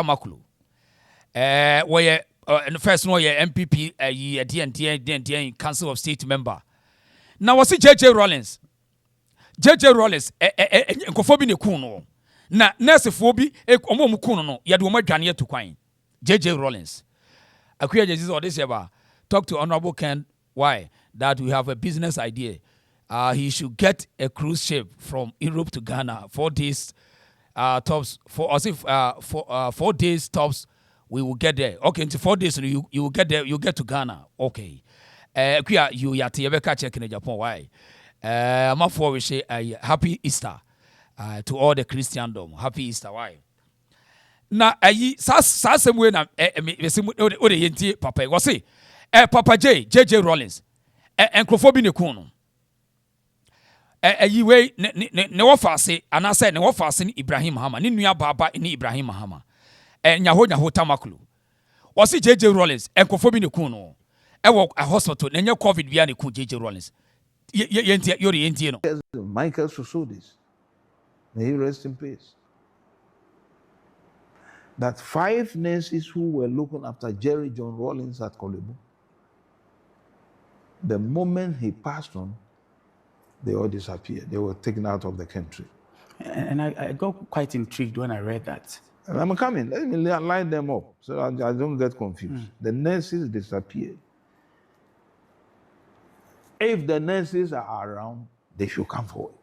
Tamakloe. Where first no ye MPP DND Council of State member. Now was it JJ Rawlings? JJ Rawlings enkofobi ne kuno. Na nurse fobi omo mu kuno no ye de omo adwane to kwan. JJ Rawlings. Akuya Jesus or this ever talk to Honorable Ken why that we have a business idea. He should get a cruise ship from Europe to Ghana 4 days tops for as if 4 days tops we will get there. Okay, into 4 days you will get there, you get to Ghana. Okay. You yati yebeka check in Japan why? I'm for we say happy Easter to all the Christendom. Happy Easter why? Na sa same way na me se o de yenti papa go say Papa JJ Rawlings enkrofo ne kun no we ne wo faase anase ne wo faase ni Ibrahim Mahama ne nua baba ni Ibrahim Mahama Nyaho Tamakloe o si JJ Rawlings enkrofo ne kun no wo a hospital na nya covid bia ne kun JJ Rawlings yenti no Michael Susudis, may he rest in peace. That 5 nurses who were looking after Jerry John Rawlings at Kolebu, the moment he passed on, they all disappeared. They were taken out of the country. And I got quite intrigued when I read that. And I'm coming. Let me line them up so I don't get confused. The nurses disappeared. If the nurses are around, they should come forward.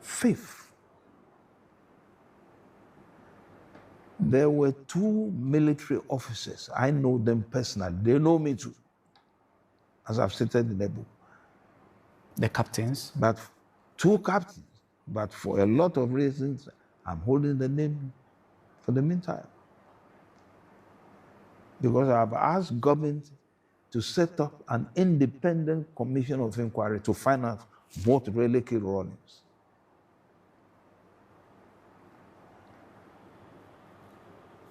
Fifth, there were 2 military officers. I know them personally. They know me too, as I've stated in the book. The captains? But 2 captains. But for a lot of reasons, I'm holding the name for the meantime. Because I've asked government to set up an independent commission of inquiry to find out what really killed Rawlings.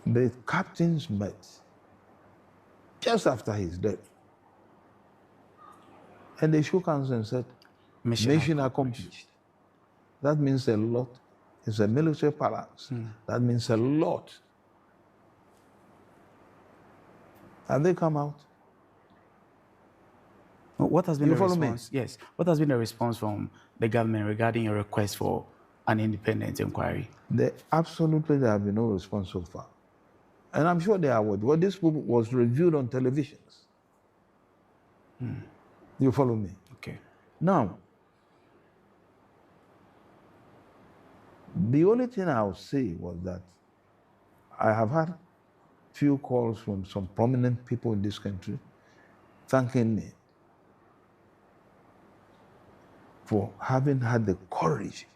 The captains met just after his death. And they shook hands and said, mission accomplished. That means a lot. It's a military palace. That means a lot. Have they come out? What has been the response? Yes. What has been the response from the government regarding your request for an independent inquiry? There have been no response so far. And I'm sure they are what this book was reviewed on televisions. You follow me? Okay. Now, the only thing I'll say was that I have had few calls from some prominent people in this country thanking me for having had the courage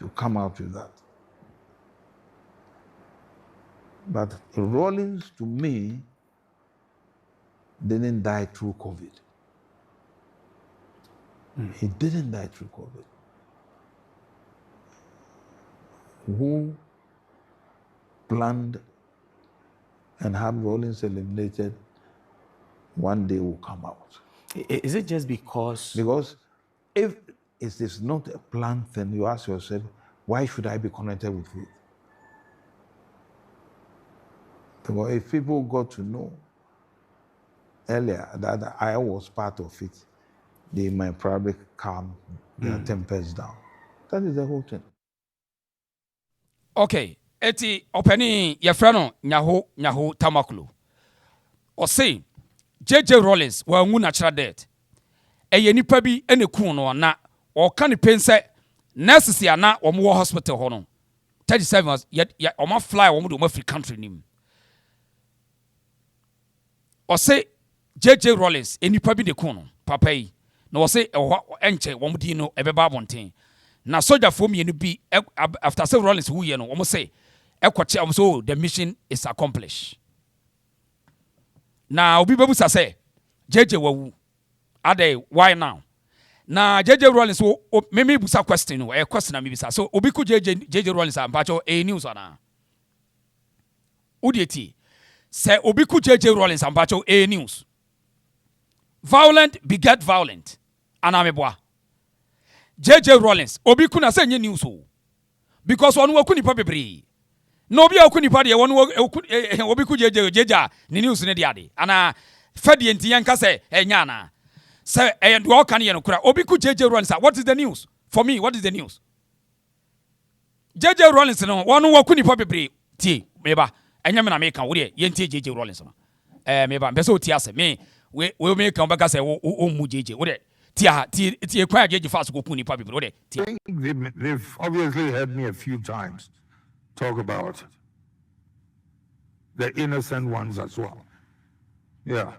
to come out with that. But Rawlings, to me, didn't die through COVID. He didn't die through COVID. Who planned and have Rawlings eliminated one day will come out. Is it just because? Because if it is not a planned thing, you ask yourself, why should I be connected with it? Because if people got to know earlier that I was part of it, they might probably calm their tempers down. That is the whole thing. Okay. Eti openi yefrano Nyaho Tamakloe. O say JJ Rawlings wa ngu natural death. Eye nipa bi ene kun no na o ka ne pense nurses ya na wo mo hospital ho no 37 hours ya o ma fly wo mo do free country nim. O say JJ Rawlings enipa bi de kun no papa yi na o say enche wo mo di no ebeba bonten. Na soldier for me bi after say Rawlings who ye no wo mo say so the mission is accomplished. Now, obi bebusa say, JJ wawu. Ade, why now? Na JJ Rawlings me busa question no, a question me bisa. So obi ku JJ Rawlings ampacho news ana. Udieti. Say obi ku JJ Rawlings ampacho news. Violent beget violent. Anameboa. JJ Rawlings obi ku na say nye news o. because one work nipa bebre. No be oku nipa de one obi ku JJ ni news ne de ade. Ana fedi enti yanka se enya na. Se do all kan ye no kura. Obi ku JJ Rawlings. What is the news? For me, what is the news? JJ Rawlings no one work nipa bebre. Tie meba. Enya me na make kan wo de ye ntie JJ Rawlings no. Meba be so tie ase me we make kan baka se wo mu JJ wo de tie kwa JJ fast go ku nipa bebre wo de. They've obviously heard me a few times talk about the innocent ones as well. Yeah.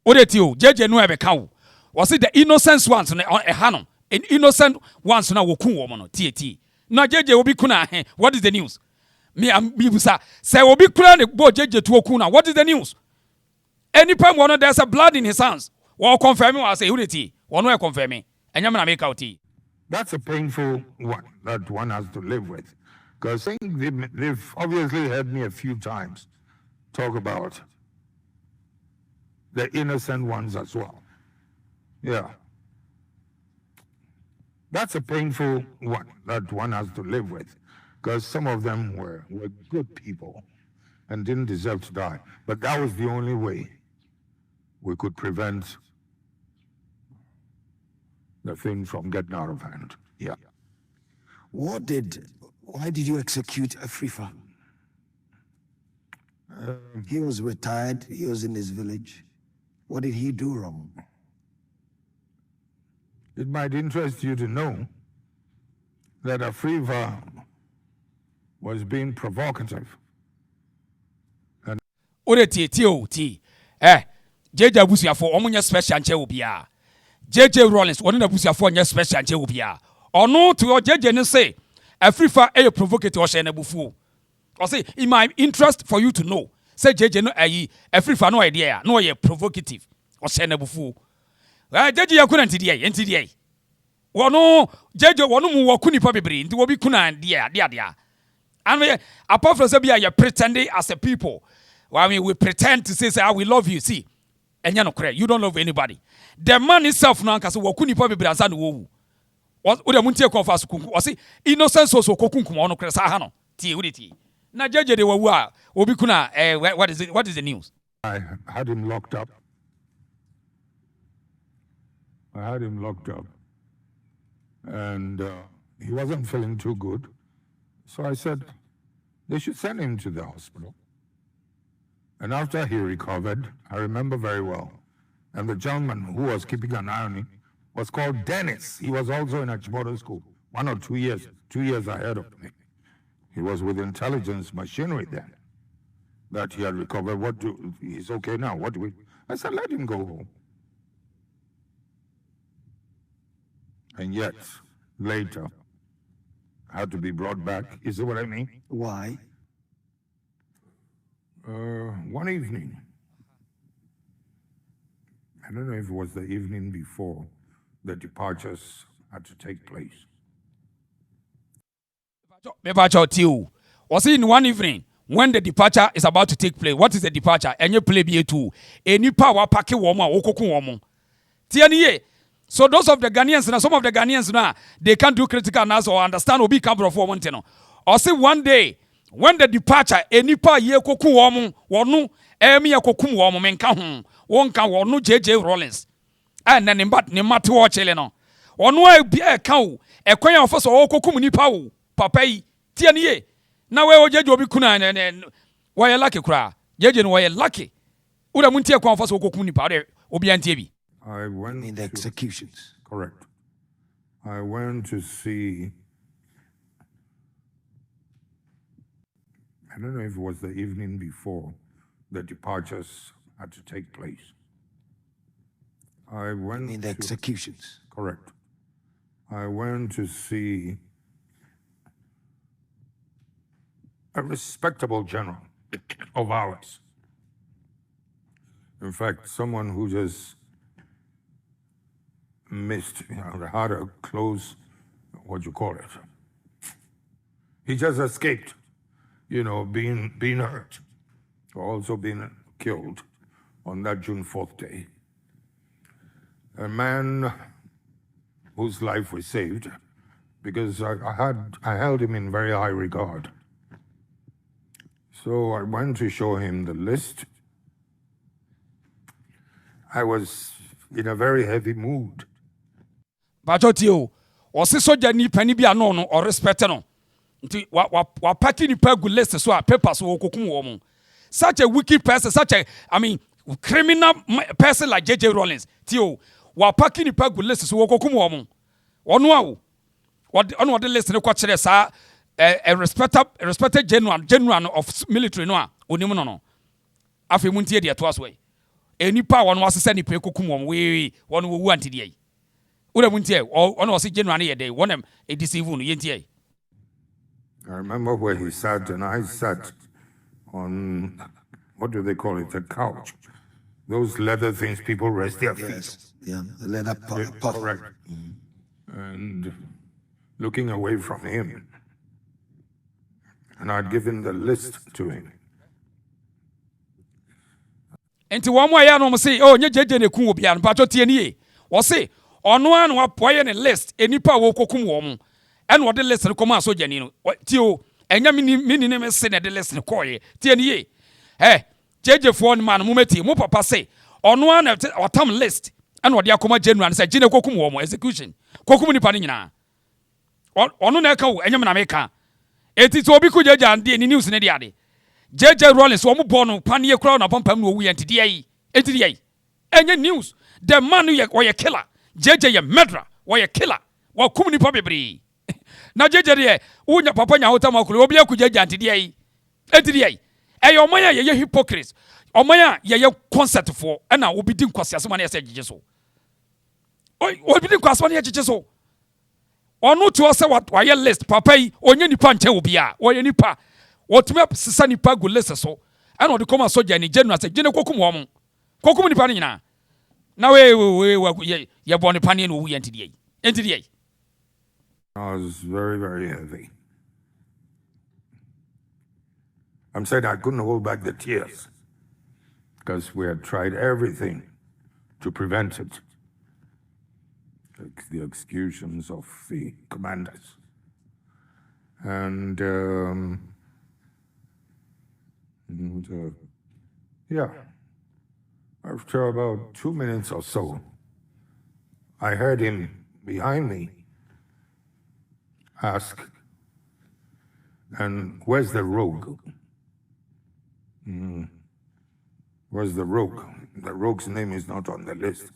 Odetio, JJ no ebe kan wo. Was it the innocent ones na ehano? In innocent ones na wo kun wo mo no tie. Na JJ obi kuna what is the news? Me am bibusa. Say obi kuna ne bo JJ to kun na what is the news? Any time one there's a blood in his hands. Wo confirm me say udeti. One way confirm me. Enyam na make out. That's a painful one that one has to live with. Because they've obviously heard me a few times talk about the innocent ones as well. Yeah. That's a painful one that one has to live with. Because some of them were good people and didn't deserve to die. But that was the only way we could prevent the thing from getting out of hand. Yeah. Why did you execute Afrifa? He was retired. He was in his village. What did he do wrong? It might interest you to know that Afrifa was being provocative. Odeti JJ abusuafo omunya special nche obia. JJ Rawlings one na abusuafo nya special nche obia. Ono to JJ ne say Afrifa a provocative o she na bufu. O say in my interest for you to know say JJ no ayi Afrifa no idea no ye provocative o she na bufu. JJ yakuna ntidie wono JJ wono mu wakuni pa bebre nti wobi kuna dia and apart from say you pretending as a people. I mean, we pretend to say we love you. See, and you don't love anybody. The man himself now, because wakuni pa bebre ansa no wo. What the muntie confess kunku. O say innocent so kokunku ono kre sa ha no. Tie uditi. Na JJ de wawu a obi kuna what is it? What is the news? I had him locked up. And he wasn't feeling too good. So I said, they should send him to the hospital. And after he recovered, I remember very well, and the gentleman who was keeping an eye on him was called Dennis. He was also in a boarding school, 1 or 2 years ahead of me. He was with intelligence machinery then, that he had recovered. He's okay now. I said, let him go home. And yet, later, had to be brought back. You see what I mean? Why? One evening, I don't know if it was the evening before the departures had to take place. Was it in one evening when the departure is about to take place? What is the departure? And you play B2. Any power pack woman, okoku woman. Tianiye. So those of the Ghanaians now, some of the Ghanaians now, they can't do critical analysis or understand obi come from one thing. Or say one day when the departure any pa ye koku woman, wonu emi koku woman menka ho, won kan wonu JJ Rawlings. And then ni matu o chele no. Wonu e bia ka o, e kwan ya ofoso o koku nipa o, papa yi. Tie ne na we o JJ obi kuna ne wo ye lucky kra. JJ no wo ye lucky. Ura muntie kwan ofoso o koku nipa de obi antie bi. I went in the executions. Correct. I went to see, I don't know if it was the evening before the departures had to take place. I went in the executions. Correct. I went to see a respectable general of ours. In fact, someone who just missed, had a close, he just escaped, being hurt, or also being killed on that June 4th day. A man whose life was saved because I held him in very high regard. So I went to show him the list. I was in a very heavy mood. Bajotio, or soja ni penny be no or respect no. Wa packing the peg list so papers will cook. Such a wicked person, criminal person like JJ Rawlings. Tio, wa packing the peg list so cook. One wow. What on what the list in the question is a respected general of military no onimono. Afi muntie dia to aswe. Eni pa won was send pe kokum we won wo anti dia. Ura muntie on was general na ye dey won e deceive no yentie. I remember where he sat and I sat on, what do they call it, the couch. Those leather things people rest their feet. Yes. Yeah, the leather puff. Correct. And looking away from him. And I'd given the list to him. Enti wo mo ya no mo say oh nye JJ ne kun obi an pacho tie nie wo say ono an wa poye ne list enipa wo kokum wo mo en wo de list ne koma so jani no tie o enya mini ne me se ne de list ne koye tie nie JJ fo ne man mo meti mo papa say ono an otam list en wo de akoma general say gine kokum wo mo execution kokum nipa ne nyina ono na ka wo enya me na me ka eti so obi ku JJ an de ni news ne de ade JJ Rawlings wo mo bono panie kura na pampam no wu yenti de yi enti de yi enye news the man ye killer JJ ye murderer ye killer wa kum ni bebre na JJ de unya papa Nyaho Tamakloe obi aku JJ enti de yi enti de yi eyo man ye hypocrite oman ye concept for na obi din kwase asema na ye JJ so obi din kwase na ye JJ so onu to se wa ye list papa yi onye nipa nche obi a wo ye nipa what me sisa nipa go lese so and the come soja ni general say gene kokum wo mo kokum nipa ni nyina na we ye bone pane no wu yenti die I was very, very heavy. I'm saying I couldn't hold back the tears because we had tried everything to prevent it. Like the executions of the commanders. And yeah, after about 2 minutes or so, I heard him behind me ask, and where's the rogue? Where's the rogue? The rogue's name is not on the list.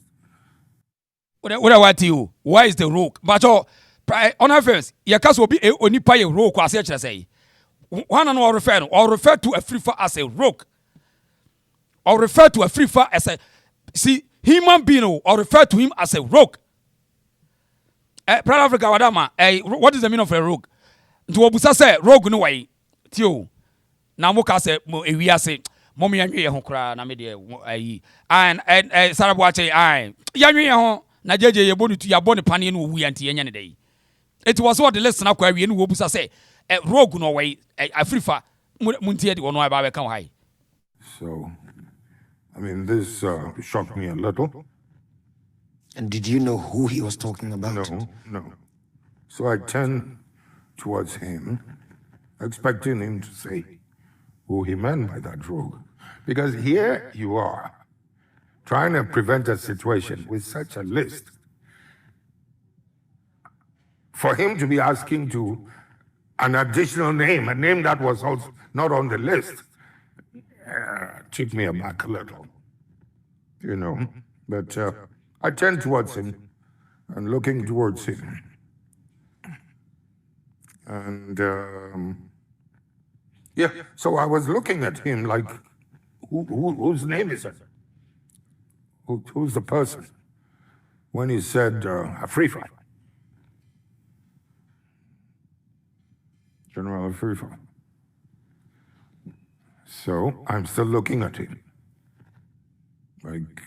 What you? Why is the rogue? But on our first, your case will be only pay a rogue, as I say. One and all refer to Afrifa as a rogue. Or refer to Afrifa as a human being, or refer to him as a rogue. Brother Africa, what is the meaning of a rogue? To Obusa say rogue no way. Tio. Na moka say we are say mommy and you kra na me de and Sarabuache yanwe ho na JJ ye bonu tu ya bonu pane no wu yanti enya ne dey. It was what the listener kwa we no Obusa say rogue no way Afrifa muntie de ono aba be kan high. So I mean this shocked me a little. And did you know who he was talking about? No. So I turned towards him, expecting him to say who he meant by that rogue. Because here you are, trying to prevent a situation with such a list. For him to be asking to an additional name, a name that was also not on the list, took me aback a little, you know. But I turned towards him and looking towards him. And yeah, so I was looking at him like, whose name is it? Who's the person? When he said Afrifa. General Afrifa. So I'm still looking at him. Like,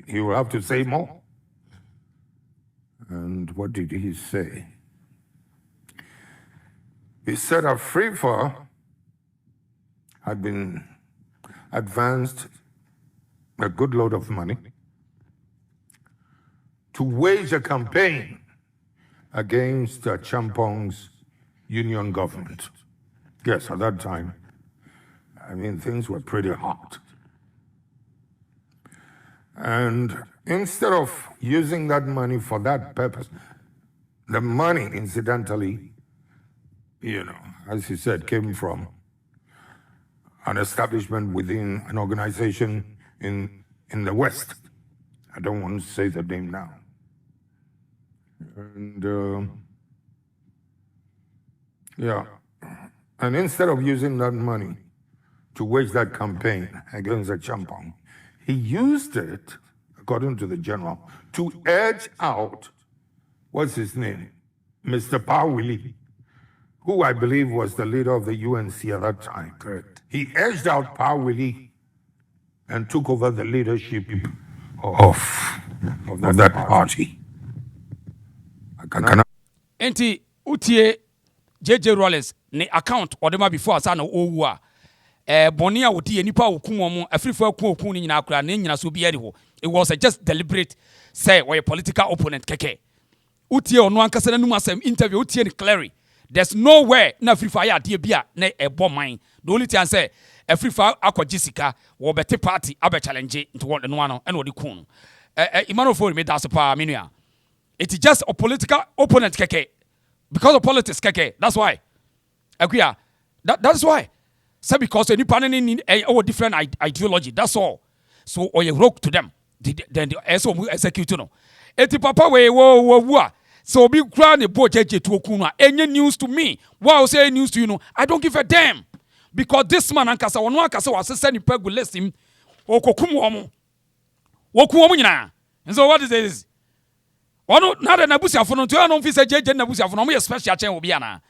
he will have to say more. And what did he say? He said Afrifa had been advanced a good load of money to wage a campaign against Champong's union government. Yes, at that time, I mean, things were pretty hot. And instead of using that money for that purpose, the money, incidentally, as he said, came from an establishment within an organization in the West. I don't want to say the name now. And and instead of using that money to wage that campaign against the Champong, he used it, according to the general, to edge out, what's his name? Mr. Pawili, who I believe was the leader of the UNC at that time. Correct. He edged out Pawili and took over the leadership of that party. Enti utie JJ Rawlings ne account odema before asa na owu a boni a wodi nipa okum omo Afrifa okum ni nyina akura ne nyina so bi eri ho. It was a just deliberate say or a political opponent keke. Utie ono ankasa na num asem interview utie ni clearly. There's nowhere na Afrifa ya de bia na ebo man. The only thing say Afrifa akwaji sika wo bete party abe challenge into one no ano and odi kun. Imano for me that's pa menua. It's just a political opponent keke. Because of politics keke. That's why. Akuya. That's why. Say because any panel in a different ideology. That's all. So or you wrote to them. Then the SO execute no. Eti papa we wo. So be ground the boy JJ to okuna. Any news to me. Wow, say news to you know. I don't give a damn. Because this man ankasa wonu ankasa was send peg will list him. Okokumu omo. Woku omo nyina. And so what is this? Ono na de nabusiafo no to ya no mfi se JJ nabusiafo no mo special chain obi ana.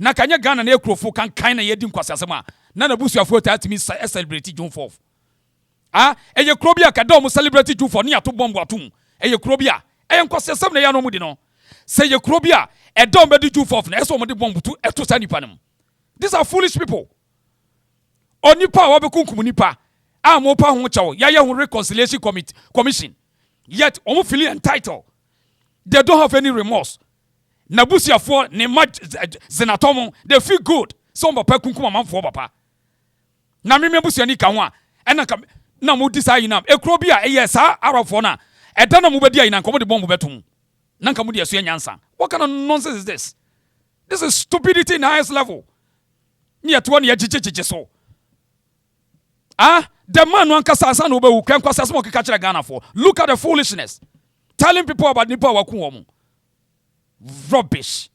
Na kanya Ghana na ekrofo kan na yedi nkwasasem a na nabusiafo ta atimi celebrate June 4th. Eye krobia ka do mo celebrate June 4th ne ato bomb atum. Eye krobia nkwasasem na ya no mu di no. Say ye krobia e do be di June 4th na eso mo di bomb to eto sa nipa nem. These are foolish people. Onipa wa be kunkum nipa. Mo pa ho chawo. Ya ye ho reconciliation commission. Yet omo feel entitled. They don't have any remorse. Nabusiafo ne ma zenatomo they feel good. Some papa kunkum amanfo papa. Na me busiani ka ho a ena ka na mo decide na ekro bia sa arafo na eda na mo bedi ayi na nkomo de bomb betum. Na nka mo de aso nyansa. What kind of nonsense is this? This is stupidity in the highest level. Ni eto na ye so. The man no ankasa asa na obewu kan kwasa smo keka kire Ghana for. Look at the foolishness. Telling people about nipa waku omo. Rubbish.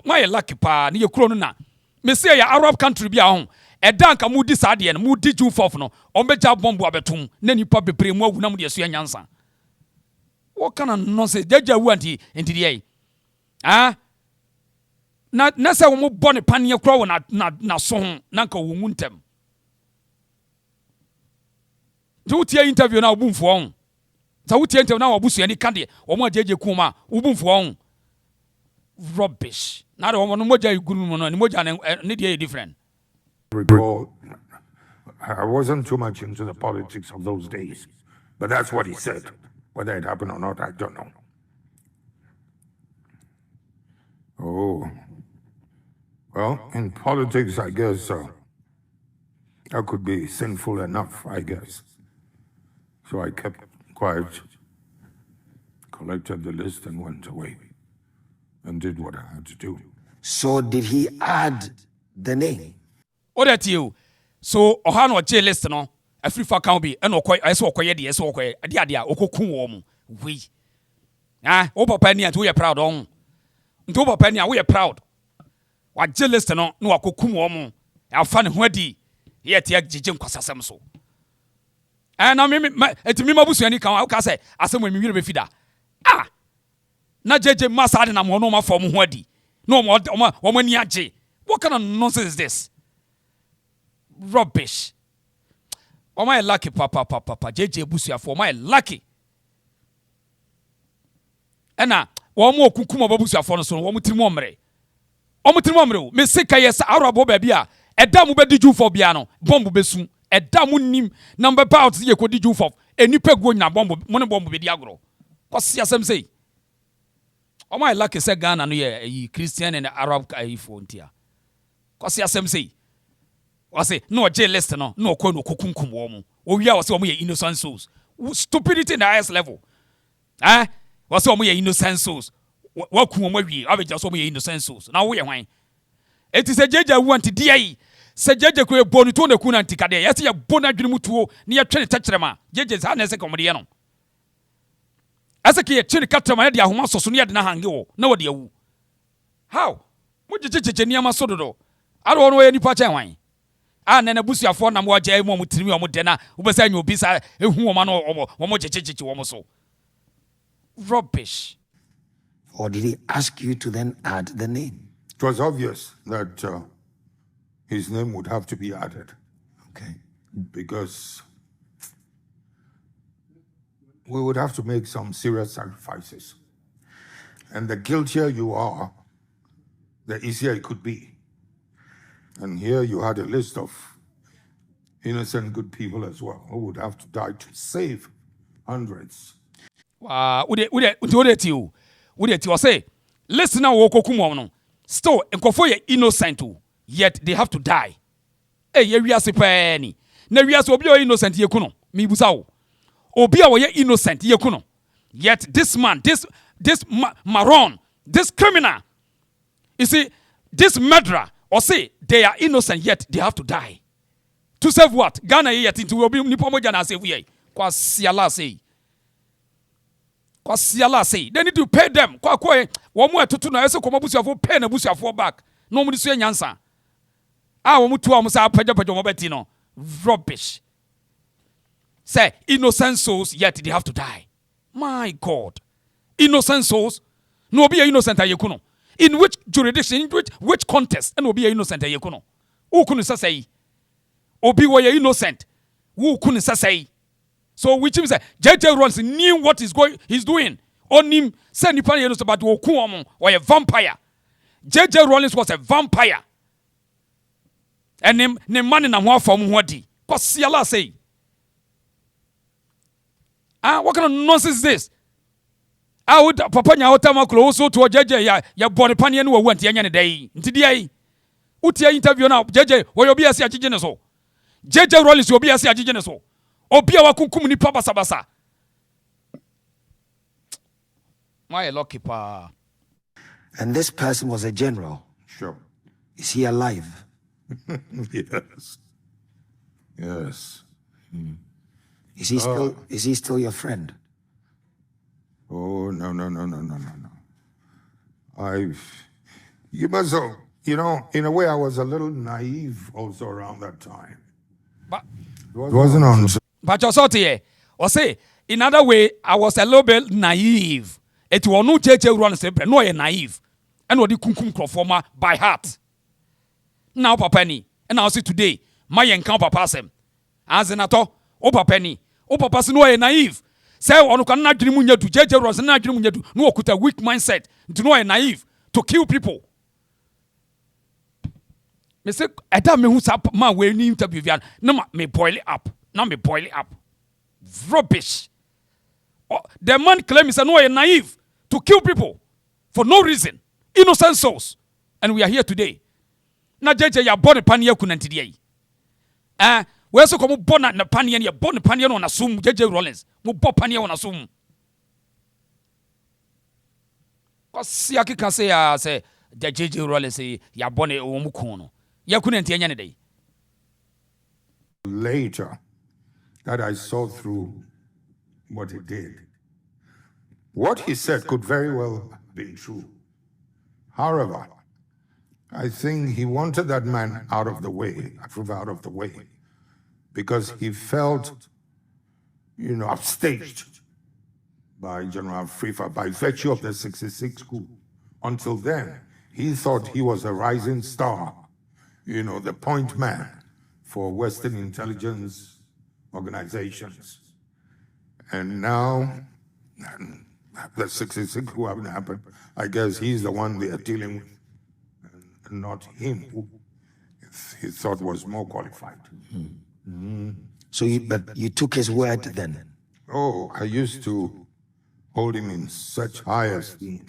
My lucky pa ni ye kro no na. Me say ya Arab country bia ho. Eda nka mu di sade no mu di June 4th no. Ombeja bomb abetum na nipa bebre mu awu na mu de so nyansa. What kind of nonsense? JJ wu anti die. Na say wo mo bone panie kro wo na so ho na nka wo mu ntem. Do tie interview na obumfo on. Sa wutie interview na obusu ani ka de wo mo JJ kuma obumfo on. Rubbish. Now the one moja igunu no ni moja ne dey different. Recall, I wasn't too much into the politics of those days, but that's what he said. Whether it happened or not, I don't know. Oh, well, in politics, I guess I could be sinful enough, I guess. So I kept quiet, collected the list, and went away, and did what I had to do. So did he add the name? What that you? So ohano J list no. Afrifa can be and okoy eso okoye de eso okoye dia okokun wo mu. We. O papa ni antu we proud on. Ntu papa ni we proud. Wa J list no na wakokun wo mu. Afa ne ho adi. Ye tie gije nkwasasem so. Na me etimi mabusuani kan ka say asem we mi be fida. Na JJ Masade na mo no ma form ho adi. No mo ni age. What kind of nonsense is this? Rubbish. Oh my lucky papa JJ busuafo my lucky. Ena wo mo okukum obabusuafo no so wo mo tirimo omre. O mo tirimo omre o me sika yes arabo ba bia eda mo be di June 4 bia no bomb besu eda mo nim number about ye ko di June 4 enipa go nya bomb mo ne bomb be di agro. Kwase asem sei. Oh my luck is a Ghana no ye Christian and Arab fontia. Cause asem say. Was say no jail list no ko no kokunkum wo mu. Owi a was say innocent souls. Stupidity in the highest level. Was say omo innocent souls. Wa ku omo wi, abeja so omo innocent souls. Now we hwan. It is a JJ want dia. Se JJ ko bonu to na ku na ntika de. Yesi ya bona dwene mutuo na ya twene tekyerema. JJ sa na se komode ye no. Asa ke ye twene katrema na de ahoma soso na ya de na hange wo. Na wo de awu. How? Mo jejeje niam so dodo. Aro no ye nipa kyan hwan. Nana busuafo na mo agye mo mutirimi o mo de na ubesa nya obi sa ehu o ma no o mo jejeje wo mo so. Rubbish. Or did he ask you to then add the name? It was obvious that his name would have to be added. Okay. Because we would have to make some serious sacrifices. And the guiltier you are, the easier it could be. And here you had a list of innocent good people as well who would have to die to save hundreds. Would you say, listen now, wokokum still, nkofo ye innocent, yet they have to die. Ye wiase pani. Na wiase obi o innocent ye kuno. Mi busa wo. Obi a wo ye innocent ye kuno. Yet this man, this maron, this criminal, you see, this murderer, or say they are innocent yet they have to die. To save what? Ghana yet into will be nipo moja na save ye. Kwa siala say. Kwa siala say. They need to pay them. Kwa wo mo atutu na yese komo busuafo pay na busuafo back. No mo diso nyansa. Wo mo tu am sa pagya mo beti no. Rubbish. Say innocent souls yet they have to die. My God. Innocent souls. No be innocent ayekuno. In which jurisdiction, in which contest, and will be innocent ayekuno. Who couldn't say? Obi wa innocent. Who couldn't say? So which means that JJ Rawlings knew what he's doing. On him, send nipa innocent about Okuomo or a vampire. JJ Rawlings was a vampire. And him man in a more from what he. Cause Siala say. What kind of nonsense is this? I would papa Nyaho Tamakloe so to JJ ya body pani anu want ya nyane dai. Nti dia utia interview now JJ wo obi ase agege ne so. JJ Rawlings obi ase agege ne so. Obi a wakunkum ni papa sabasa. My lucky pa. And this person was a general. Sure. Is he alive? Yes. Yes. Is he still your friend? Oh, no. You must have, in a way, I was a little naive also around that time. But it wasn't on. But you saw here, or say, in other way, I was a little bit naive. It was no JJ Rawlings, no, you're naive. And what the kunkum conformer by heart. Now, Papa ni, and I'll see today, my encounter papa sem. As in ato, Papa ni, Papa no, you're naive. Say on can not dream to JJ Rawlings not dream to no put a weak mindset to know a naive to kill people. Me say eta me hu sap man we ni interview vian na me boil it up. Now me boil it up. Rubbish. The man claims no a naive to kill people for no reason. Innocent souls. And we are here today. Na JJ ya born panier kunanti dey. We also come born na panier ya born panier on assume JJ Rawlings. Mo bo panier on assume. Cause Sh0cking can say the JJ Rawlings say ya born e o mu kun no. Ya kunanti anya ne dey. Later that I saw through what he did. What he said could very well be true. However, I think he wanted that man out of the way, out of the way, because he felt, upstaged by General Afrifa by virtue of the 66 coup. Until then, he thought he was a rising star, the point man for Western intelligence organizations. And now, the 66 coup haven't happened. I guess he's the one they are dealing with, and not him, who he thought was more qualified. So, but you took his word then? Oh, I used to hold him in such high esteem.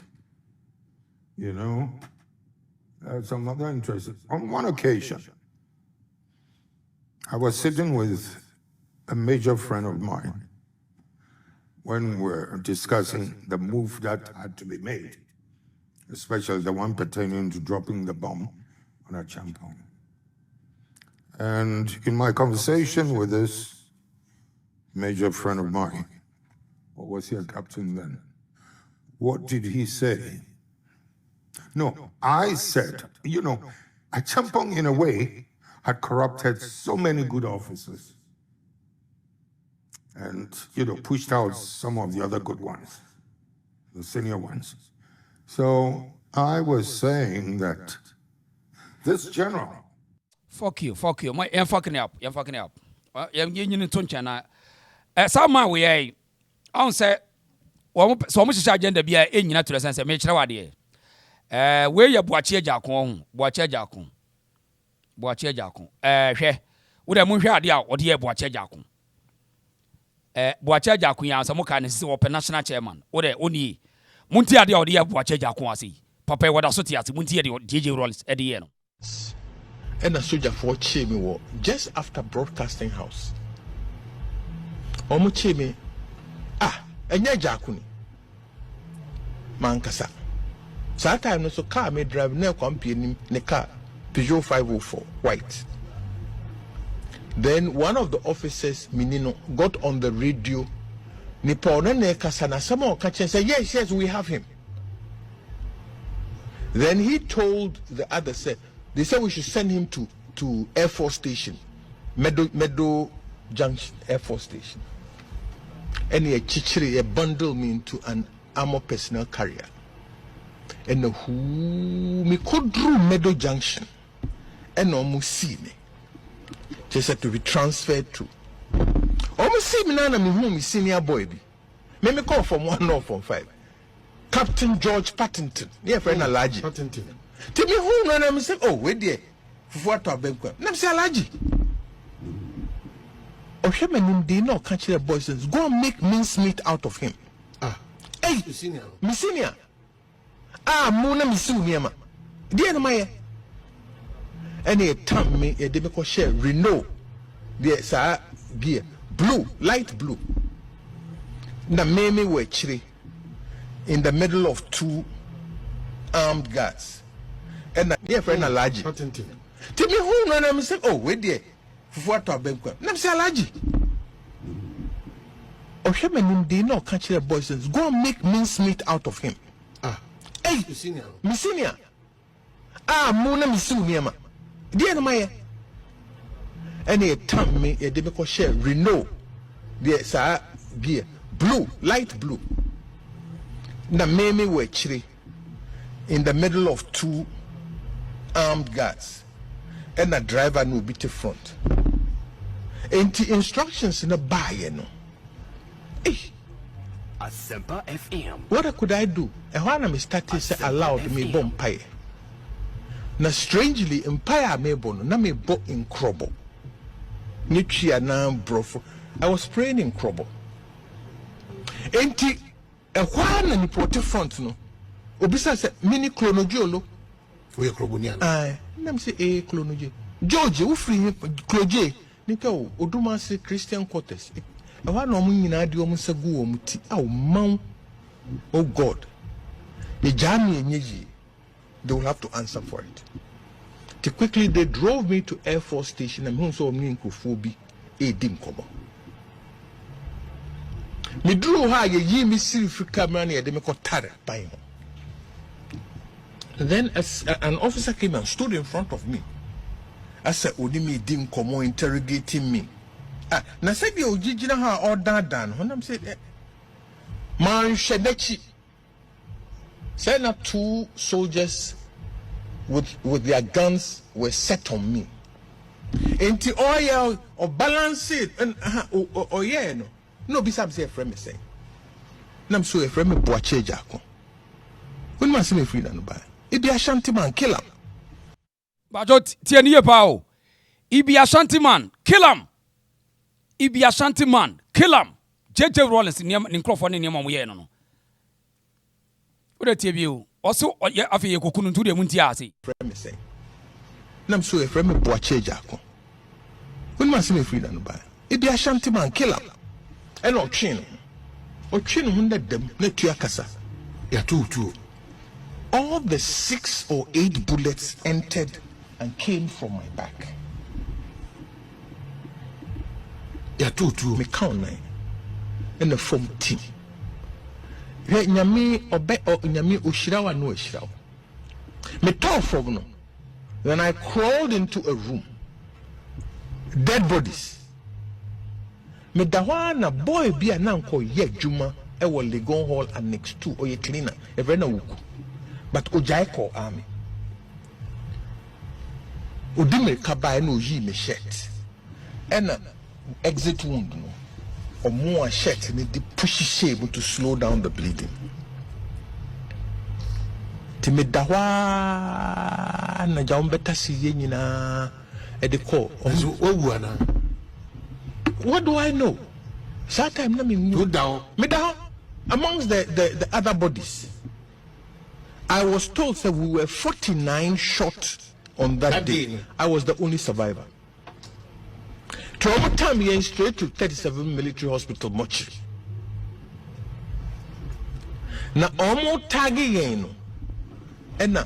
you know. Some other interests. On one occasion, I was sitting with a major friend of mine when we were discussing the move that had to be made, especially the one pertaining to dropping the bomb on a Champong. And in my conversation with this major friend of mine, what was he a captain then? What did he say? No, I said, you know, a Champong in a way had corrupted so many good officers and, you know, pushed out some of the other good ones, the senior ones. So I was saying that this general. Fuck you. I'm fucking up. I'm getting into China. Some way, I don't say, so much agenda be in to the sense of make sure idea. Where you boache jakon. Hwe. Would a moon idea or dear boache jakon. Boache jakon ya some kind of open national chairman. Or the only Munti idea or dear boache jakon. Papa, what I saw to Munti JJ Rawlings at the end. And a soldier for Chemi war just after broadcasting house. Omo Chemi, and ya jakuni. Mankasa. So that time no so car me drive near company ne car Peugeot 504 white. Then one of the officers Minino got on the radio. Nipona ne kasana someone catch and say yes we have him. Then he told the other said. They said we should send him to Air Force Station, Meadow Junction Air Force Station. And he bundled me into an armor personnel carrier. And who me could through Meadow Junction and almost see me. They said to be transferred to. Almost see me now, me senior boy. Me call from 105. Captain George Pattington. Yeah, friend Alaji. Pattington. Tell me who and I'm saying, oh, wait there. For what to have been quite. I'm saying, Alaji. Oh, him they not catch the boys. Go and make mincemeat out of him. Hey, Messinia. Mona Missunia. Dear Maya. Any time me a demico share Renault. Dear Sir gear. Blue, light blue. The meme were chilly in the middle of two armed guards. And yeah, friend Alaji. Tell me who and I'm saying, oh, wait there. For what to have been quite. I'm saying, Alaji. Oh, him they not catch the boys. Go and make mincemeat out of him. Hey, Messinia. Mona Missunia. Dear Maya. Any time me a demico share Renault. Dear Sir gear. Blue, light blue. The meme were chilly in the middle of two armed guards and a driver no beat the front. And the instructions in a buy, no. Asempa FM. What could I do? And when I started say allowed me bomb pie. Now strangely empire me bon na me bo in Krobo. Nichia na brofo. I was praying in Krobo. And a while and the front no. Obisa said mini chronojolo. We are Krobunian. Let me say a clonoje. George, who free Cloje, Nico, Odumasi Christian quarters. And one of me in Adiomus Muti, oh, Mount, oh God. The Jami and Yeji, they will have to answer for it. Too quickly, they drove me to Air Force Station and whom saw me in Kufobi, a dim cover. Me drew her, ye me see camera near the Mekotara by him. Then an officer came and stood in front of me. I said, Odimi dim komo interrogating me. Na said the Ojijina ha order done. When I'm saying, Man Shedechi. Said that two soldiers with their guns were set on me. And the oil or balance it and yeah no besides say a friend say. Nam so a friend me boache jako. When man see me free and buy. It be a shanty man, kill him. But tieni pao. It be a shanty man, kill him. It be a shanty man, kill him. JJ Rawlings in Crawford in Yamamu. What a TV. Also, after you could do the Muntiasi. Friend me say. Nam so a friend me boache jako. When man see me free and buy. It be a shanty man kill him. And not chin. Or chin who let them let to akasa. Ya two. All the 6 or 8 bullets entered and came from my back. Ya two. Me count 9. And the form team. Nyami obe o nyami oshirawa no oshirawa. Me tell from no. Then I crawled into a room. Dead bodies. Me dawana boy bi ananko ye juma e wo Legon Hall annex 2 or ye cleaner e very na wuku. But ojai call army. Odime kaba no yi me shirt. And exit wound no. Or more shirt and the pushy shape to slow down the bleeding. Timidawa na jambeta siye nyina e de call. What do I know? That time na me down amongst the other bodies. I was told that we were 49 shot on that day. I was the only survivor. Trauma time here straight to 37 military hospital mortuary. Na omo tagi yen no. Ena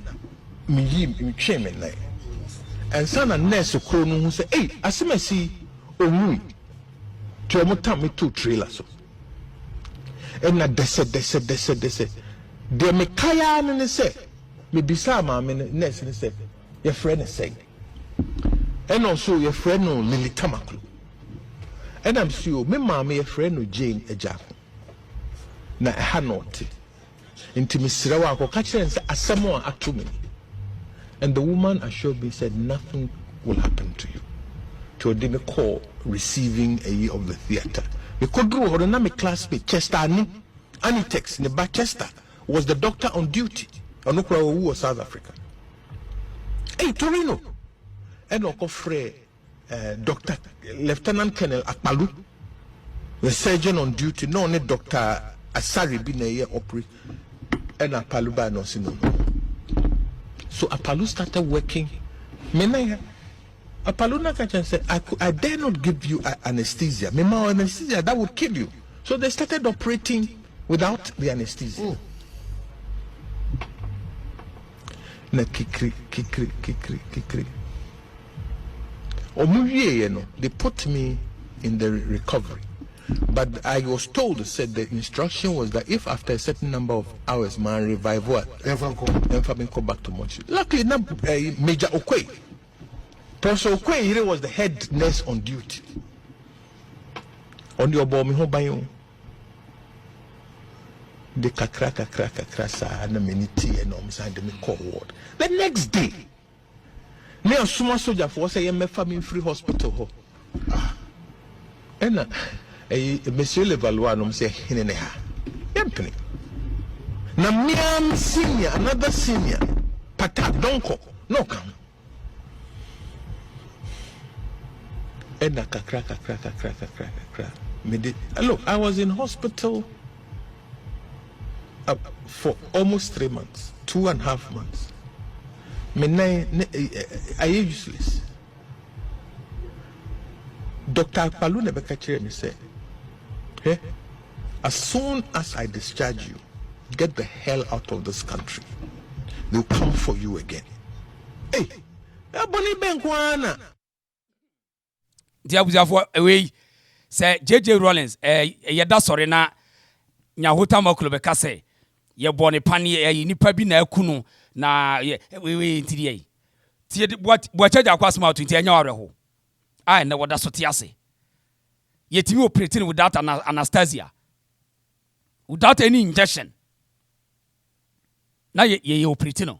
mi cheme na. And sana nurse kro no hu say, "Hey, asemasi omui." Trauma time me two trailer so. Ena dese. De me kaya ne say, me bisa ma me nurse ne say, your friend say. And also your friend no Lily Tamakloe. And I'm sure me mama your friend no Jane Ejako. Na ha not. Inti misirawa ko kachere nse asemo atumi. And the woman assured me, said nothing will happen to you. To me call receiving a year of the theater. Me kodru ho na me classmate Chester Anitex ne ba Chester was the doctor on duty. Onokura who was South Africa. Hey Torino. And Okofre, Dr. Lieutenant Colonel Akpalu, the surgeon on duty, no only Dr. Asari been a year operate, and Akpalu by no. So Akpalu started working. Akpalu Nakacha said, I dare not give you anesthesia. Mema anesthesia, that would kill you. So they started operating without the anesthesia. Na kikri. They put me in the recovery. But I was told, said the instruction was that if after a certain number of hours, my revival, then go back to mortuary. Luckily, Major Okwe, Professor Okwe was the head nurse on duty. On your bomb, the kakra sa and amenity and inside the call ward. The next day, me a suma soldier for say me family free hospital ho. And Monsieur Levallois no say hinene ha. Yempene. Na me am senior, another senior. Pata donko no come. And kakra. Me did. Look, I was in hospital for almost 3 months, 2.5 months. I useless. Dr. Palu Nebekachere me said, hey, as soon as I discharge you, get the hell out of this country. They'll come for you again. Hey, Aboni Benkwana. Diabuzafo away say JJ Rawlings yeda sori na Nyaho Tamakloe beka say ye bone pani nipa bi na akunu na we ntiri tie bo charge akwasma out nti anya wareho ai na woda so tie ase yetimi operating without anesthesia, without any injection na ye operating no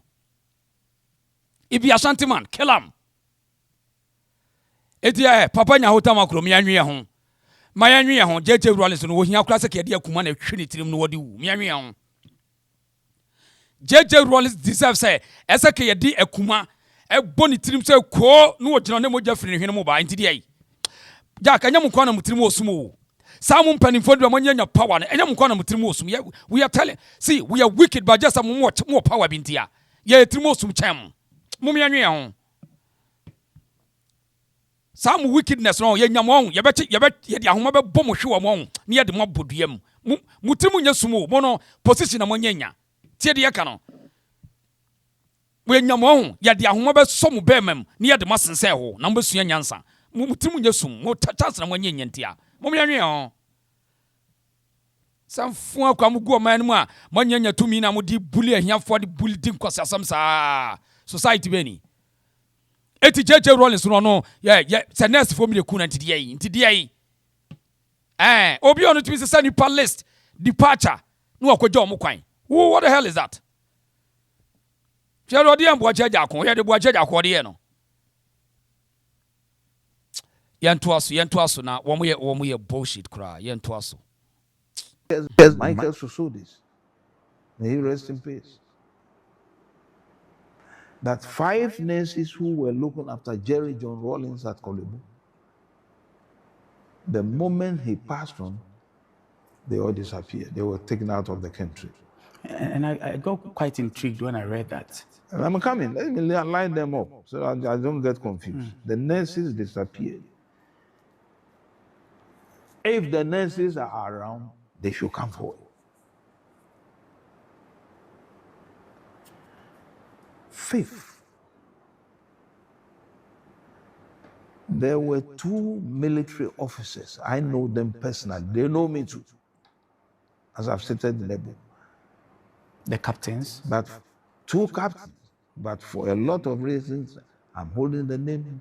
ibi ashanti man kill am etia papa Nyaho Tamakloe me anwe ho mayanwe ho JJ Rawlings no wo hia kura se ke de akuma na hwe ne tirim no wode wu me anwe ho JJ Rawlings deserve say ese ke ye di akuma e boni tirim say ko no wo gina ne moja firi hwene mo ba ntidi ai ja ka nyam kwa na mutirim osumo Some penifo do amanya power na enya mko na mutirimu osum. We are telling, see, we are wicked but just more power bintia. Ye tirimu osum chem. Mum ya nwe ho. Some wickedness no ye nyamon ye de ahoma be bom hwe wo mo ne ye de mo boduam. Mutirimu nya sumo mo no position na mo nyanya. Tie de ye ka no. We nyamon ye de ahoma be so mo be mem ne ye de mo sense ho na mo sua nyansa. Mutirimu nya sum mo chance na mo nyanya ntia. Mum ya nwe ho. Some fun kwa mugu man mu a manyanya tumi na mudi bully ahiafo de bully din kwasasam sa society beni eti JJ Rawlings no say next for me ku na ntidi ai obi onu tumi say nipa list departure no akwaja omo kwan what the hell is that Chero de ambo ajaja akon ye de bo ajaja akon de no yento aso na wo mo ye bullshit kra yento aso. Yes, Michael Susudis, may he rest in peace. That 5 nurses who were looking after Jerry John Rawlings at Kolebu, the moment he passed on, they all disappeared. They were taken out of the country. And I got quite intrigued when I read that. And I'm coming. Let me line them up so I don't get confused. The nurses disappeared. If the nurses are around, they should come forward. Fifth, there were 2 military officers. I know them personally. They know me too, as I've stated in the book. The captains? But 2 captains. But for a lot of reasons, I'm holding the name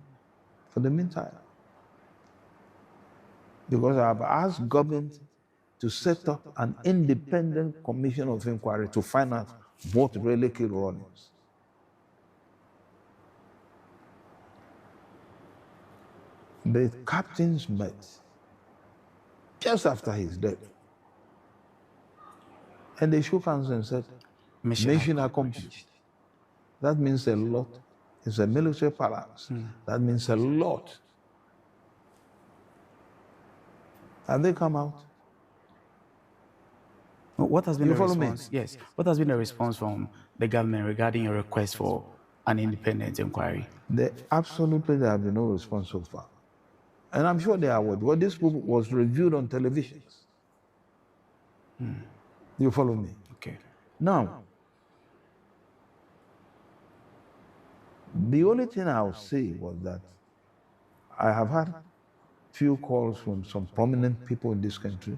for the meantime. Because I've asked government to set up an independent commission of inquiry to find out what really killed Rawlings. The captains met just after his death. And they shook hands and said, mission accomplished. That means a lot. It's a military palace. That means a lot. Have they come out? What has been the response? Yes. What has been the response from the government regarding a request for an independent inquiry? Absolutely, there have been no response so far. And I'm sure they are aware, because this book was reviewed on television. You follow me? Okay. Now, the only thing I'll say was that I have had few calls from some prominent people in this country.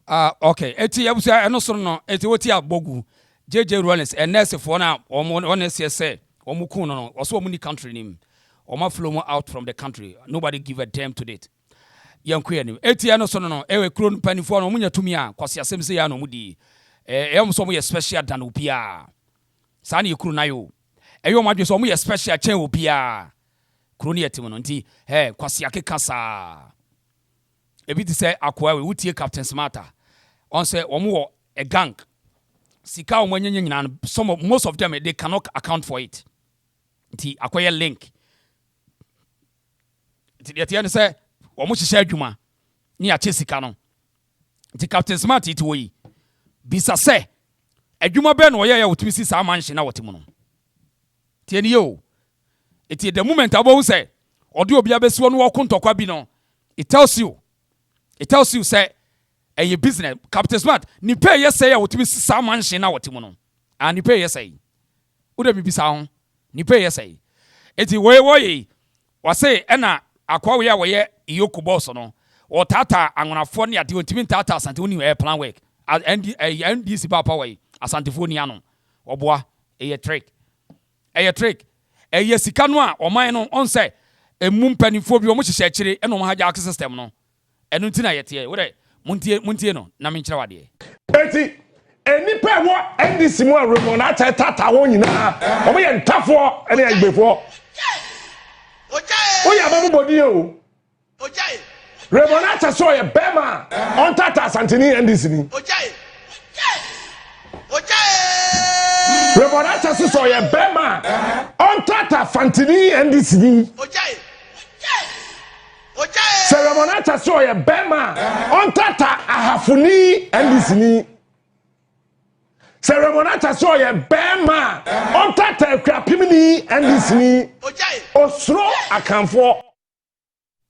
Okay. Eti yabusa eno so no eti woti abogu JJ Rawlings nurse for na honestly say omuku no oso omuni country nim oma flow out from the country. Nobody give a damn to it. Yanku eni eti eno so no ewe kro npanifo no munya tumi a kwase asem se ya no mudi em so mo ye special dan opia sa na yekuru na yo eyo madwe so mo ye special chen opia kro ne yetim no nti kwase akeka sa ebi ti say akwa we wutie Captain Smarter on say omo a gang sika omo nyanya nyina most of them they cannot account for it nti akoye link nti yete ne say omo hihye adwuma ni ache sika no nti Captain Smarter it wo yi bisa say adwuma be no oye ya wotumi si sa manhye na wotimu no tie ne yo eti the moment abo say ode obi abesiwo no wokontokwa bi no it tells you say a business Captain Smart ni pay yes say wotimi sa manhye na wotimu no and ni pay yes say ude bi bisa ho ni pay yes say eti we say na akwa we ya we iyoku boss no o tata angonafo ne ade wotimi tata asante woni plan work NDC papa we asante fo ni ano oboa a trick sika no a oman no on say emu mpanifo bi o mo hyehyɛ akire eno mo haja access system no enu nti na yete we de muntie no na me nkyerɛ wade eti enipa wo NDC mu aremo na tata wo nyina o mo ye ntafo ene agbefo ojae o ya babu bodi o ojae remonata so ye bema on tata santini NDC ni ojae remonata so ye bema on tata fantini NDC ni ojae Sɛ Ramonata so ye bema on tata ahafuni endisini. Sɛ Ramonata so ye bema on tata krapimini endisini. Osro akanfo.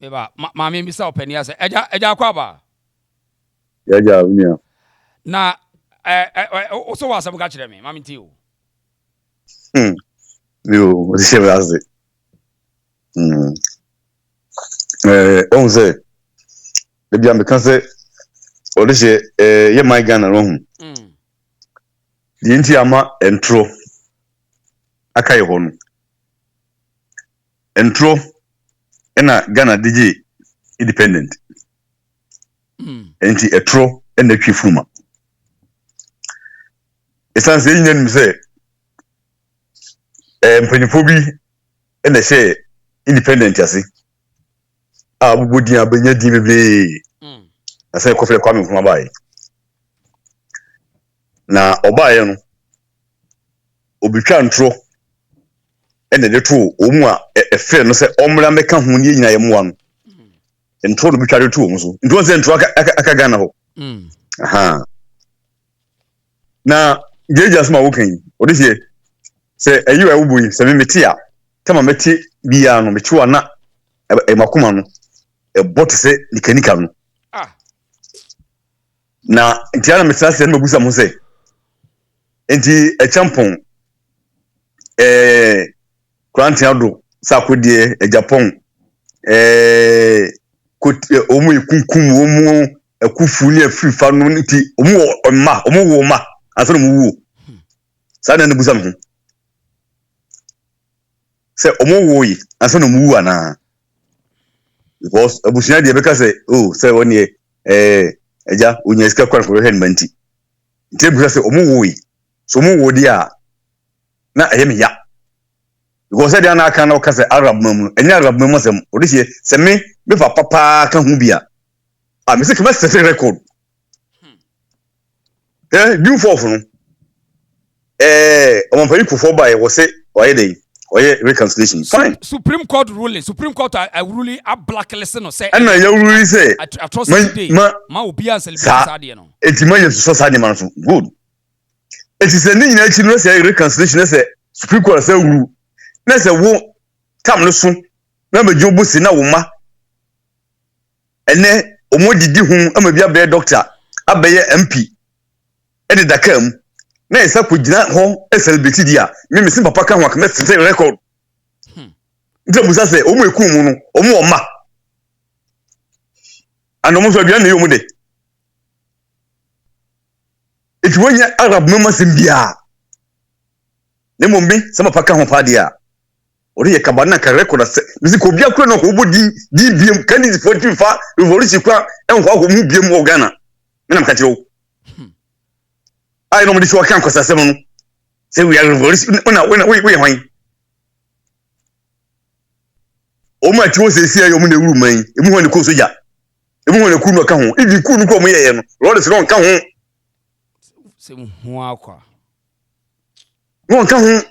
Eba maame mi sa opani ase eja kwaba. Eja unia. Na so wa asem ka kire me maame ti o. Yo, o se ase. On say e bia me kan say o de se ye my Ghana no hu. Di nti ama entro aka ye ho no. Entro na Ghana DJ independent. Enti etro na twi fuma. Esan se yin say mpanyifo bi na say independent ase. Abudi abenya di bebe. Asa ko fele kwa me kuma bae. Na obaye no obitwa ntro ene de to omu a efe no se omra meka ho ne nyina ye moa no. Ntro no bitwa de to omu so. Ntro se ntro aka Ghana ho. Aha. Na JJ asma wokan. Odi se ayi wa wubu se me meti a tama meti bia no meti wa na makoma no bot se nikanika no. Na ntiana metra se na mabusa mo se enti champon kwantia do sakodie Japan omu ikunkum omu akufu ni afifa no nti omu wo ma aso mu wo sa na busa mo se omu wo yi aso no mu wo ana because abusunya de beka say oh say one ye eja unya iska kwa for hen manti nti busa say omu wo yi so mu wo dia na ayem ya because say na aka na o ka say Arab mamu enya Arab mamu sem odi se me fa papa ka hu bia me say ka set record due for no o man for for by wo say oye dey oye reconciliation fine. Supreme Court ruling I ruling a blacklist no say and you ruling say atrocity ma obi an celebrate sade no enti ma yeso sade man so good enti se ni nyina chi no say reconciliation say Supreme Court say ru na say wo tam no so na ma jobu si na wo ma ene omodidi hu ama bia be doctor abeye MP ene dakam na esa ko gina ho celebrate dia me sin papa ka ho aka set record nte musa se omu eku mu no omu oma anomu so bia na yomu de etwonya Arab mama simbia ne mombi sama paka ho pa dia ori ye kabana ka record se misi ko bia kro no ko bodi di biem kanisi 45 revolution kwa enho ko mu biem o Ghana me na mkate o I no mudi so kan kwasa sem no say we are revolution we hwan o ma ti wo se sia yo mu na wuru man emu ho ne ko soja emu ho ne ku no ka ho ibi ku no ko mu ye no rollers no ka ho se mu ho akwa no ka ho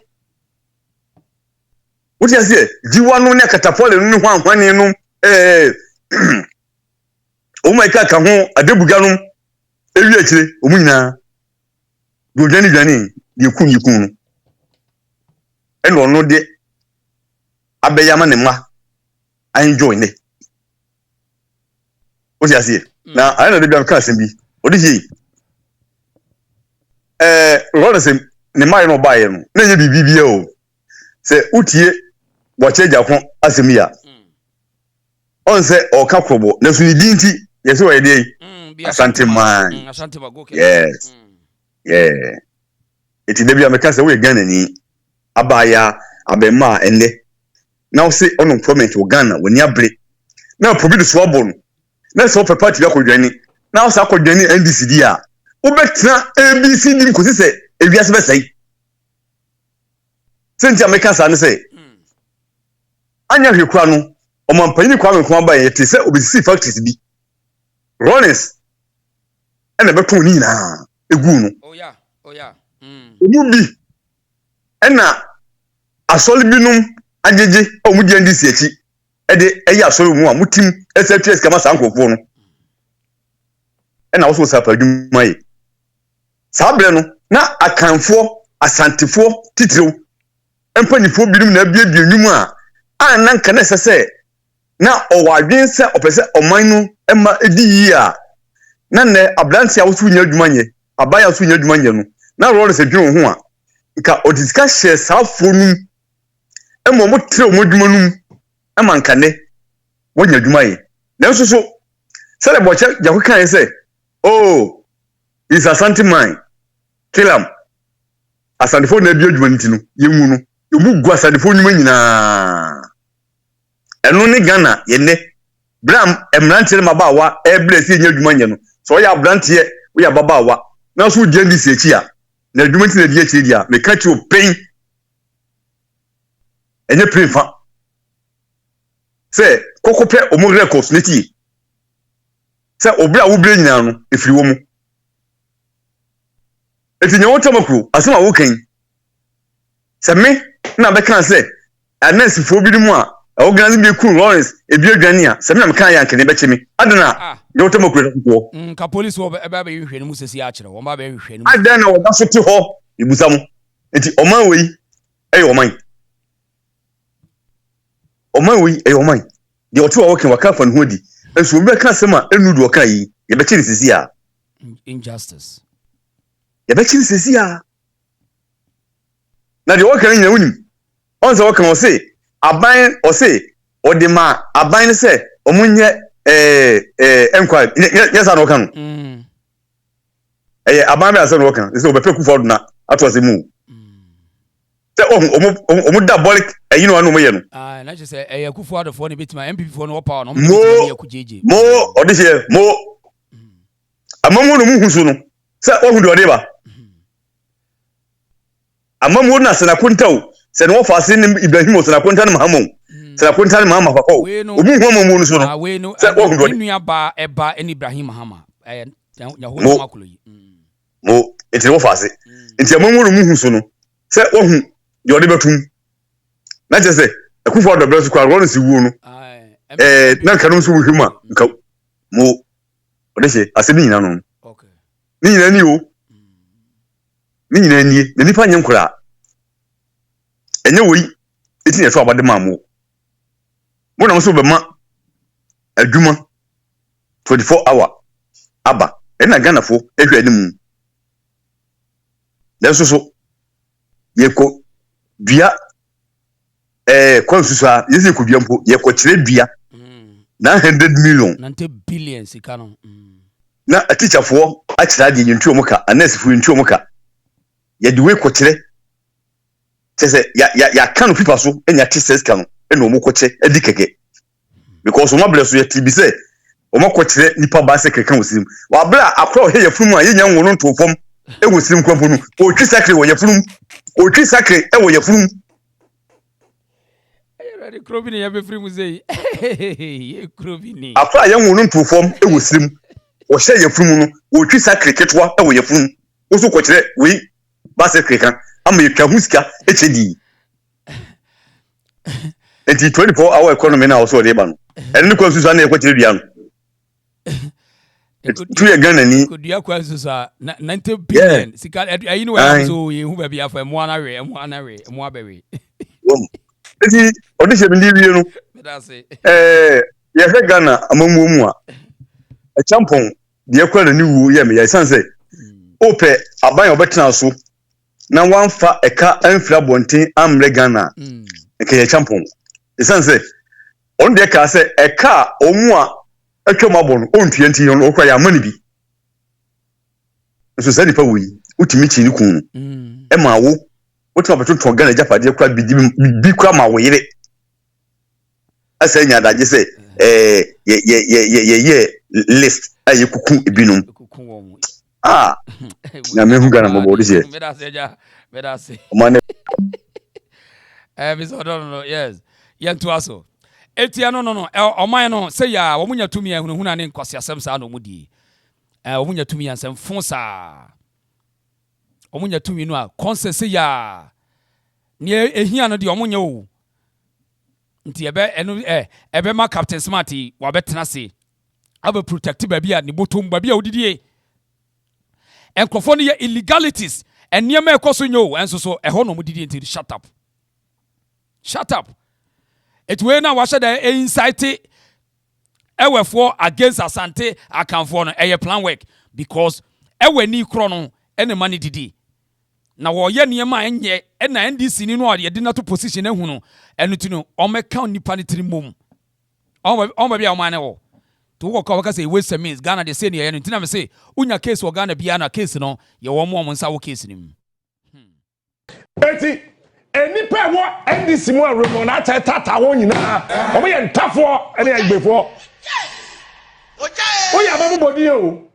what you say jiwa no ne katapole no hwanhwane no o ma ka ho adebuga no ewi akire o mu nyina do dwani ye ku no eno no de abeyama ne ma I enjoy ne. What you say? Now I know the be can be. What is he? Rollers ne mai no buy no. Na ye bibia o. Say utie bo cheja ko asemia. On say o ka krobo na so ni dinti ye say o ye dey. Asante man. Asante ba go. Yes. Yeah. Eti de bia me can say we Ghana ni abaya abema ende. Now say unemployment in Ghana when you break. Now probably so bon. Now so for party ko dwani. Now so ko dwani NDC dia. Wo betra ABC nim ko say e wiase be say. Senti America san say. Anya hwekura no o man panyi kwa me ko ba yete say obisi factories bi. Rawlings ena beto ni na egu no. Oh yeah. Omu bi ena asoli binum ajeje o mu di NDC achi e de eya asori mu a mutim SFTS kama sankofo no na wo so sapa adwuma yi sabre no na akanfo asantefo titiriw empanifo birim na biebie nwum a nanka na sese na owadwen se opese oman no ema edi yi a na ne abrantia wo so nya adwuma nye abaya so nya adwuma nye no na ro se dwon ho a nka odisika hye safo num ema mo tire mo adwuma num ema nka ne wo nya adwuma yi na so so sele boche jako kan say oh is Asante man kill am Asante fo na bi adwuma nti no yenwu no ebu gu Asante fo nyuma nyina eno ni Ghana ye ne bram emrante ne mabawa bless nya adwuma nya no so ya brante ye we ya babawa na so di ndi se chi a na adwuma nti na di achi dia me ka chi o pen enye prefa se kokope omo records neti se obra wo bre nyina no efiri wo mu eti Nyaho Tamakloe asema wo kan se me na be kan se anansi fo bi mu a organize be cool Lawrence ebi adwane a se me na me kan ya nkene be chemi adana Nyaho Tamakloe ko ka police wo be ba yehwe ne mu sesi a kire wo ba yehwe ne mu adana wo da so ti ho ibusam eti oman we oman we oman de otu wo kan waka fa ne hodi enso obi ka sema enudu oka yi ye be chiri sisi a injustice ye be chiri sisi a na de wo kan nyina wunim onse wo kan o se aban o se odima aban ne se omunye enquire yesa no kan aban be asa no kan se obepe ku fodo na ato ase mu se omu diabolic no anu mo ye no na je se Akufo adofo ne betima MPP fo no opa no mo ku JJ mo odise mo amamu no mu husu no se ohu de odeba amamu na se na kuntaw se no fa se ne Ibrahim se na kuntaw ne Mahamu se na kuntaw ne Mahama papa omu hu amamu no so no se ohu de nua ba eba en Ibrahim Mahama Nyaho Tamakloe mo enti wo fa se enti amamu no mu husu no se ohu de odebatum na je se Akufo adofo kwa ro no si wu no na kanu so wuhima nka mo odese asebi nyina no okay ni nyina ni o ni nyina ni na nipa nyenkura enye woyi eti na so abade maamo mo na so be ma adwuma 24 hour aba na Ghana fo ehwe animu na so yeko dua konsusa yesi ko dua mpo yeko kire dua 900 million 90 billion sika no na teacher fo a kira de yintu omuka anesi fo yintu omuka ye de we ko kire tese ya kanu pipa so enya tese kanu ena omuko che edi keke because omo ble so ye tibi se omo ko kire nipa ba se keke wosirim wa bla akro he ye funu a ye nya nwonu to fom e wosirim kwampo no o twi sakre wo ye funu o twi sakre e wo ye funu ready krobini ya be free muzei ye krobini akra ye nwonu to fom e wosirim o hye ye funu no o twi sakre ketwa e wo ye funu o so ko kire we ba se keke ama yetwa husika echedi enti 24 hour economy na also dey ban eni ko susu na ekotire bia no tu ye Ghana ni ko dua kwa susu 90 billion sika ayi no wa so ye hu ba bia fa mo anawe mo abewe enti odise bi liwie no ye he Ghana amamu mu a champon de ekwa ni wu ye me ya sanse ope aban obetena so na wanfa eka anfra bonten amre Ghana eke ye champon esanse on de ka se eka omu a atwamabo no ontua nti no okwa ya mani bi so sani pa wi utimi chi ni kun e ma wo utuma beto Ghana japade kwa bi kwa ma wo yire asa nya daje se ye list ayi kuku ebinum na me hu Ghana mo de se medase omane Mr. no yes yentu aso etia no oman no say ya wo munya tumi ehunhuna ne nkwase asem sa no mudi wo munya tumi ansem fon sa wo munya tumi no a consent say ya ne ehia no de wo munya o nti ebe ma Captain Smart wa betena se abe protect baby a ne botom baby a odidie enkrofo no ye illegalities eniema ekoso nyo enso so eho no mudidie nti shut up it we na wa shada incite ewefo against Asante akanfo no eye plan work because ewe ni kro no ene mani didi na wo ye niema enye ena NDC ni no ade de na to position ehu no enu ti no o meka nipa ni tiri mom o ba bia o mane wo to wo ka waka say waste means Ghana de say ne ye no ntina me say unya case wo Ghana bia na case no ye wo mo nsa wo case ni eti enipa wo NDC mu aremo na tata wo nyina o ye ntafo ene agbefo o ya babu bodi o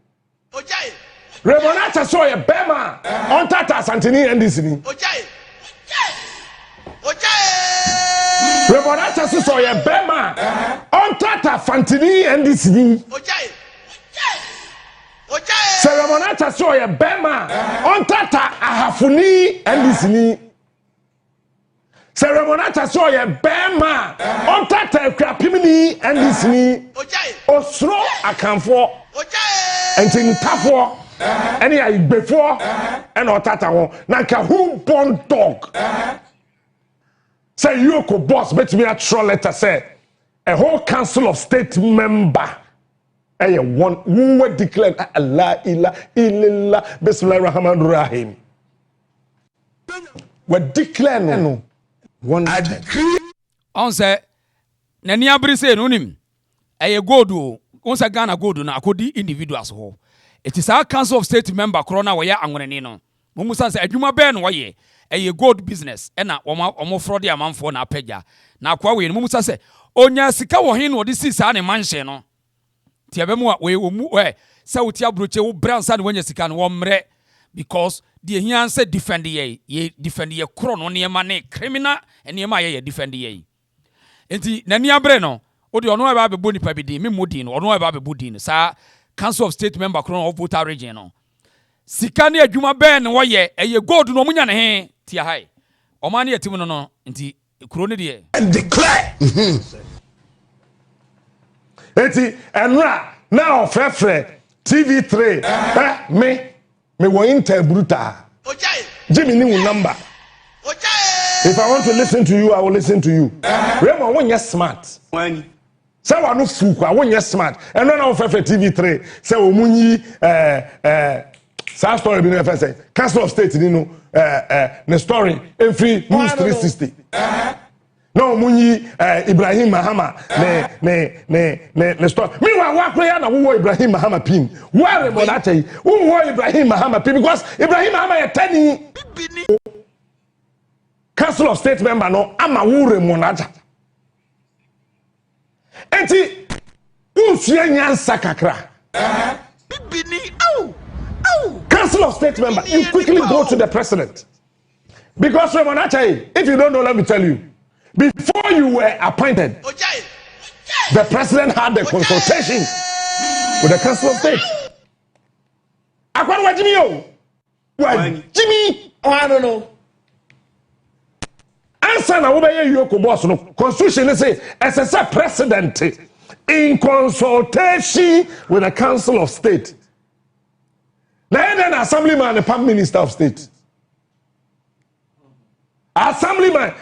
Remonata so ye bema on tata Santini NDC ni Remonata so ye bema on tata Fantini NDC ni Remonata so ye bema on tata Ahafuni NDC ni Remonata so ye bema on tata Krapimini NDC ni Osro akanfo enti ntafo any I before and or tata one nanka who born dog say you could boss bet me a troll letter say a whole council of state member one who were declared Allah illa bismillahir rahmanir rahim we declare no one on say nani abri say no nim gold o on say Ghana gold na akodi individuals ho. It is our council of state member corona where angwene no. Mumusan say adwuma be no waye gold business na omo fraud amanfo na apagya. Na kwa we mumusan say onya sika wo hin no de si sa ne manhye no. Ti abemu we omu say uti abroche wo bransa ne wonya sika no wo mre because the hian say defend ye kro no ne ma ne criminal ene ma ye defend ye. Enti nani abre no odi ono eba be boni pa bi di me modi no ono eba be bodi no sa council of state member kron of voter region no sika ne adwuma be ne wo ye gold no munya ne he tia hai o ma ne yatim no nti kro ne de and declare eti enra now frefre TV3 me wo inter bruta Jimmy ni number if I want to listen to you I will listen to you Remo when you smart when say wa no fu kwa won yes smart and no fefe TV3 say o munyi sa story bi no fefe say council of state ni no the story every news 360 no munyi Ibrahim Mahama ne story me wa prayer na wo Ibrahim Mahama pin where mo na tell wo Ibrahim Mahama pin because Ibrahim Mahama ye tani council of state member no ama wo remonaja enti unfia nyansa kakra bibini council of state member you quickly go to the president because if you don't know let me tell you before you were appointed the president had the consultation with the council of state akwan Jimmy I don't know answer na wo be you ko boss no constitution say as a president in consultation with the council of state then assemblyman and prime minister of state assemblyman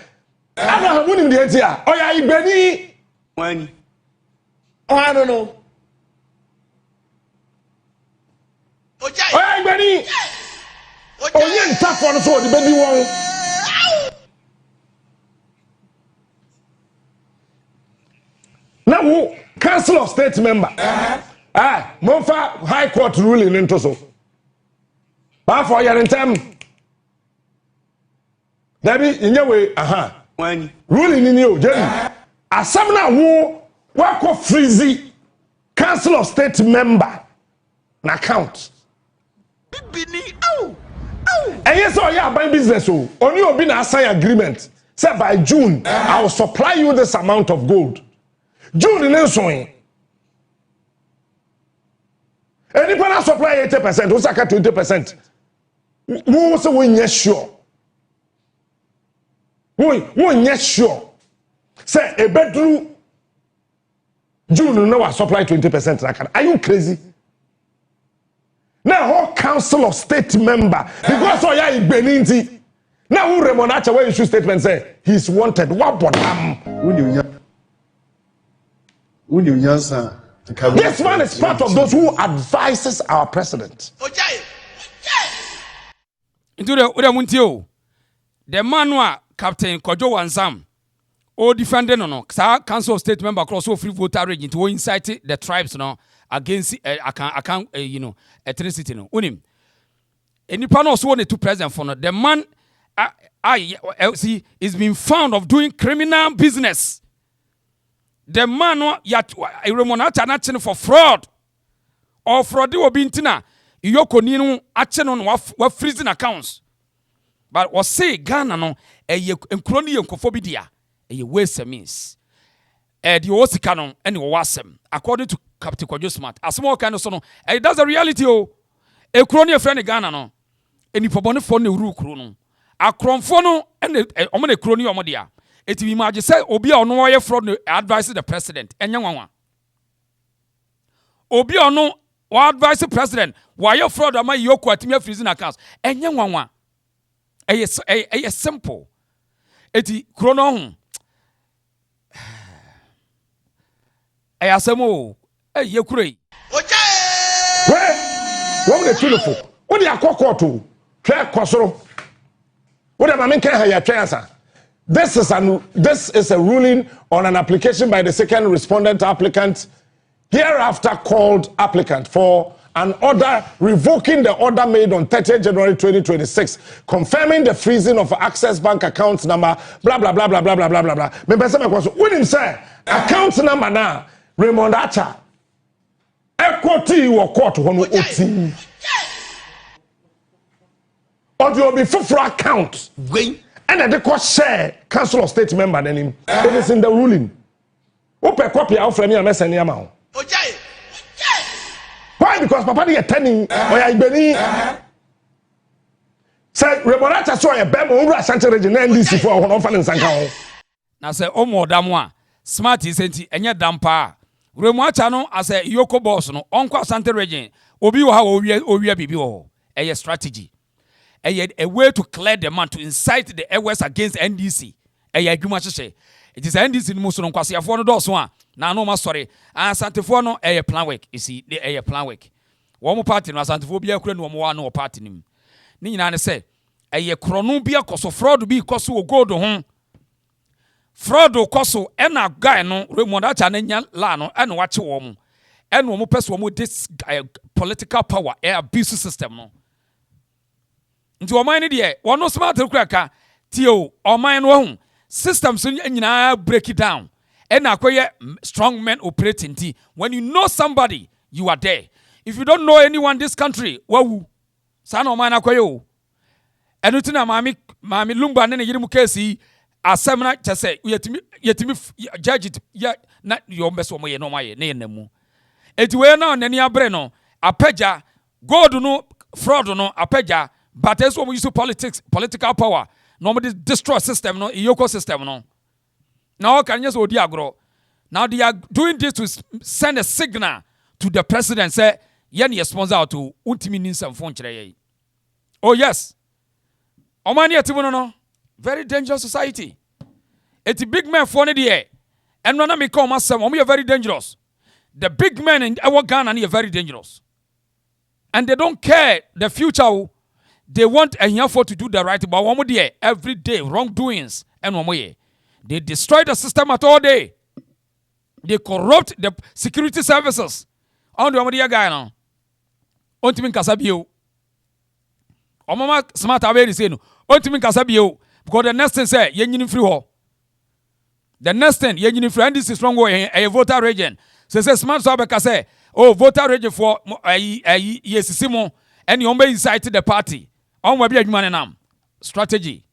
ana hamu ni dey here oya Igbeni when I don't know oya Igbeni oye ntafo no so the baby won now council of state member monfa high court ruling into so ba for your time Dabi inyewe when ruling in you Jerry asamna wo wako freezy council of state member na account bibini and yes oh yeah buy business oh only obi na sign agreement say by June I will supply you this amount of gold June in showing any pana supply 80% who saka 20% who say we sure we sure Say a bedroom June no supply 20%. Are you crazy? Now whole council of state member because so ya Beninti. Now who Remonacha when issue statement say he's wanted. What but this man is part of those who advises our president. Into the man wa Captain Kojo Wansam or defending no council of state member across all free voter region to incite the tribes no against ethnicity no unim any panel so wanted to present for no the man is being found of doing criminal business. The man remonata for fraud or fraud will be intina yoko ninu action on what freezing accounts. But was say Ghana no enkroni enkofobidia waste means the osikanon and wasem according to Captain Kojo Smart as more kind of so no that's a reality oh a crony friend Ghana no any pobone for ne ru kro no akronfo no and omone crony omodia it be imagine say obi ono oye fraud no advise the president enya nwanwa obi ono advise the president why your fraud am yoko atimi freezing accounts enya nwanwa a simple eti krono ho asemo ye kurei what the beautiful what the akoko to twa kosoro what the mamen kan ha ya twa asa. This is a ruling on an application by the second respondent applicant, hereafter called applicant, for an order revoking the order made on 30th January 2026, confirming the freezing of Access Bank account number, blah, blah, blah, blah, blah, blah, blah, blah, blah. When him say, account number now, Raymond Acha, equity or court one OT. Or there will be for account. And the court share council of state member then him. It is in the ruling. Open copy out from me and message amount. Why? Because Papa is attending or I beni. Say Remonata saw a bemo over Central Region NDC for one of an Sanka. Now say Omo Damwa smart is enti enye dampa. Remonata no as a Yoko boss no onko Central Region. Obi wo ha owie bibi wo. A strategy. A way to clear the man to incite the airways against NDC. It is NDC most on Kwasi Afo no dos one. Now no sorry. And Santifo no plan work. You see, the plan work. One more party no Santifo be a kren no party nim. Ni na say chrono bia koso fraud bi koso go do ho. Fraud koso e na guy no Raymond Acha na nya la no e no wache wo mo. E no mo pese wo mo this political power abuse system no. Nti oman ne de wono smart kraka tio oman no hu systems nyina break it down and akoye strong men operating ti when you know somebody you are there. If you don't know anyone in this country wawu sana oman akoye o enu ti na mami lumba ne yiri mu case asem na chese yetimi judge it na yo mbeso mo ye no maye ne namu eti we na onani abre no apeja gold no fraud no apeja. But that's what we use political power. Normally destroy system, no, Yoko system, no. Now can you just agro? Now they are doing this to send a signal to the president. Say, "Yen sponsor to ultimate some phone." Oh yes, Omani no, very dangerous society. It's a big man for the air, and when I me call myself, we are very dangerous. The big men in our Ghana are very dangerous, and they don't care the future. They want a young to do the right, but one more day, every day, wrongdoings, and one more year. They destroy the system at all day. They corrupt the security services. On the one guy now. Ontimin Casabio. Omama smart away is saying, Ontimin Casabio, because the next thing say, Yen free ho. The next thing, Yen free, and this is wrong way, a voter region. So say smart Sabeka say, oh, voter region for yes, Simon, and you may incite the party. On will be a man strategy.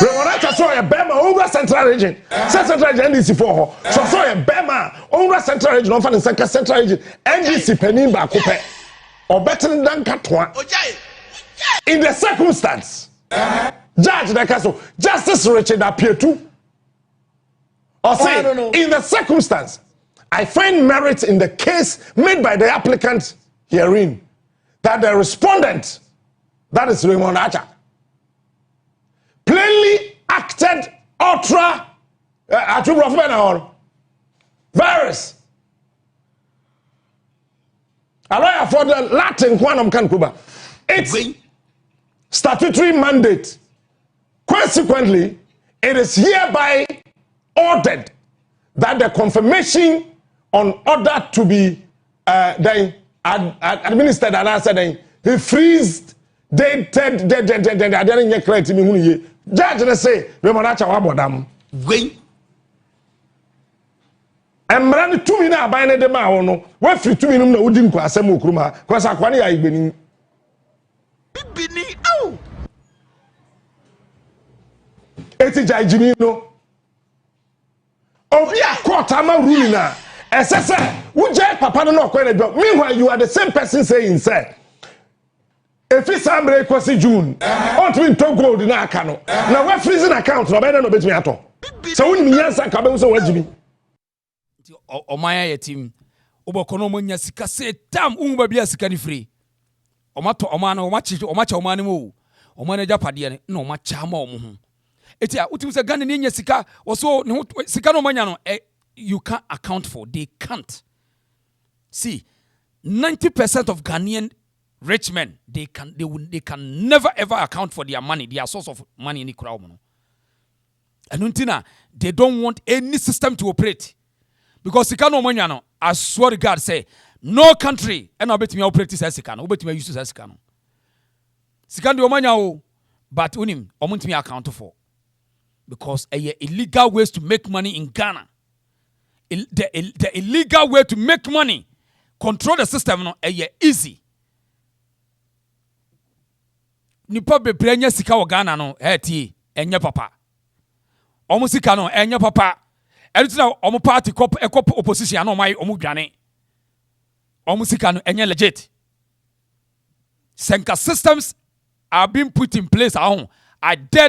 Remonata saw a Bema over Central Region. Central Region NDC for her. So saw a Bema over Central Region, often in Central Region. NDC Penimba Coupe. Or better than Katwa. In the circumstance, Judge Nakaso, Justice Richard Apietu. Or say, in the circumstance, I find merit in the case made by the applicant herein that the respondent, that is Raymond Acha, plainly acted ultra virus. A lawyer for the Latin quantum Kankuba. It's statutory mandate. Consequently, it is hereby ordered that the confirmation on order to be then administered and answered he freezed dated I didn't get clear to me who judge say Remonacha Wabodam. And brand 2 minutes by the Maono, what free 2 minutes wouldn't cross a mukruma, because I can't I been. Oh, it's a Jimino. Oh, yeah, Quatama ruling now. SSR, would Jack Papa no quite a job? Meanwhile, you are the same person saying, sir. If it's Sunday, was June, ought to be gold in our canoe. Now, we're freezing accounts, no better no bet me at all. So, when me answer, come so what you Omaya team, Obokonomonia Sika say, Tam Umbabia Sikani free. Omato Omano, Omacha Omanimu, Omanaja Padian, no Machamo. It's a what was a gun in Sika, or so Sikano Maniano, you can't account for. They can't. See, 90% of Ghanaian rich men, they can never ever account for their money, their source of money in the crowd. And until they don't want any system to operate. Because Sikano Maniano, I swear to God, say, no country, and I'll bet me operate this as Sikano, bet me use this as Sikano. Sikano Maniao, but unim, omunt me account for. Because illegal ways to make money in Ghana. The illegal way to make money, control the system, no, easy. Nipa bebre nya sika wo Ghana no, ti enya papa. Omo sika no enya papa. Eritina omo party opposition no mai omo dwane. Omo sika no enya legit. Senka systems are being put in place. I dare